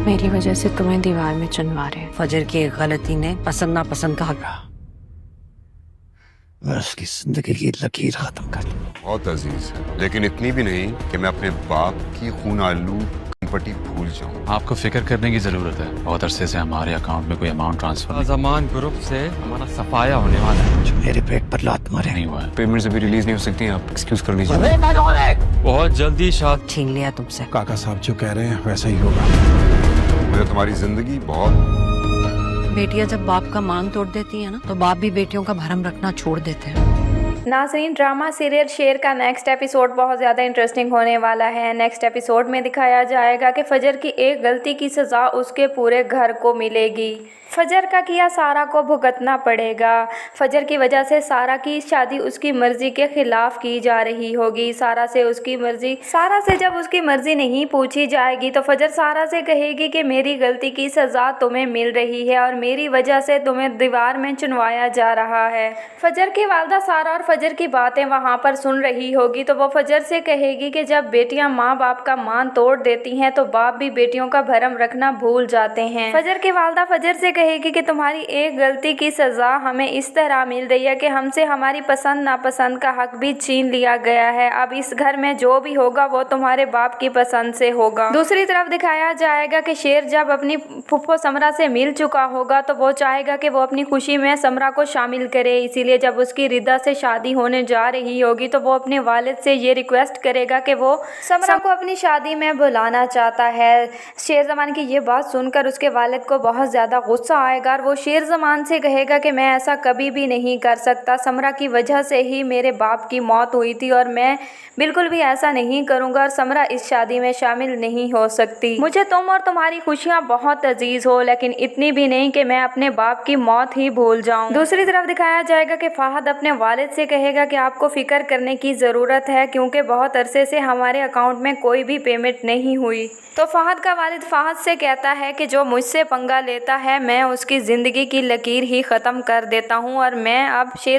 मेरी वजह से तुम्हें दीवार में चुनवा रहे हैं। फजर की एक गलती ने पसंद नापसंद का हक मैं उसकी जिंदगी की लकीर खत्म कर दूं। बहुत अजीज है, लेकिन इतनी भी नहीं कि मैं अपने बाप की खून आलू पट्टी भूल जाऊं। आपको फिक्र करने की जरूरत है। बहुत अरसे से हमारे अकाउंट में कोई अमाउंट ट्रांसफर जमान ग्रुप से हमारा सफाया होने वाला है। जो मेरे पेट पर लात मारे नहीं हुआ है। पेमेंट्स अभी रिलीज नहीं हो सकती, आप एक्सक्यूज कर लीजिए। बहुत जल्दी शादी छीन लिया तुमसे। काका साहब जो कह रहे हैं वैसा ही होगा। मुझे तुम्हारी जिंदगी बहुत। बेटियां जब बाप का मान तोड़ देती है ना, तो बाप भी बेटियों का भरम रखना छोड़ देते हैं। नाज़रीन, ड्रामा सीरियल शेर का नेक्स्ट एपिसोड बहुत ज़्यादा इंटरेस्टिंग होने वाला है। नेक्स्ट एपिसोड में दिखाया जाएगा कि फजर की एक गलती की सज़ा उसके पूरे घर को मिलेगी। फजर का किया सारा को भुगतना पड़ेगा। फजर की वजह से सारा की शादी उसकी मर्ज़ी के ख़िलाफ़ की जा रही होगी। सारा से जब उसकी मर्ज़ी नहीं पूछी जाएगी तो फजर सारा से कहेगी कि मेरी गलती की सज़ा तुम्हें मिल रही है और मेरी वजह से तुम्हें दीवार में चुनवाया जा रहा है। फजर की वालदा सारा और फजर की बातें वहाँ पर सुन रही होगी तो वो फजर से कहेगी कि जब बेटियां माँ बाप का मान तोड़ देती हैं तो बाप भी बेटियों का भरम रखना भूल जाते हैं। फजर की वालदा फजर से कहेगी कि तुम्हारी एक गलती की सज़ा हमें इस तरह मिल रही है कि हमसे हमारी पसंद नापसंद का हक भी छीन लिया गया है। अब इस घर में जो भी होगा वो तुम्हारे बाप की पसंद से होगा। दूसरी तरफ दिखाया जाएगा कि शेर जब अपनी फुफ्फो समरा से मिल चुका होगा तो वो चाहेगा कि वो अपनी खुशी में समरा को शामिल करे। इसीलिए जब उसकी रिदा से शादी होने जा रही होगी तो वो अपने वालिद से ये रिक्वेस्ट करेगा कि वो समरा को अपनी शादी में बुलाना चाहता है। शेर ज़मान की ये बात सुनकर उसके वालिद को बहुत ज़्यादा गुस्सा आएगा और वो शेर ज़मान से कहेगा कि मैं ऐसा कभी भी नहीं कर सकता। समरा की वजह से ही मेरे बाप की मौत हुई थी और मैं बिल्कुल भी ऐसा नहीं करूँगा और समरा इस शादी में शामिल नहीं हो सकती। मुझे तुम और तुम्हारी खुशियाँ बहुत अजीज़ हो, लेकिन इतनी भी नहीं कि मैं अपने बाप की मौत ही भूल जाऊँ। दूसरी तरफ दिखाया जाएगा कि फ़हद अपने वालिद से कहेगा कि आपको फ़िक्र करने की ज़रूरत है क्योंकि बहुत अरसे से हमारे अकाउंट में कोई भी पेमेंट नहीं हुई। तो फ़हद का वालिद फ़हद से कहता है कि जो मुझसे पंगा लेता है मैं उसकी ज़िंदगी की लकीर ही ख़त्म कर देता हूँ और मैं अब शेर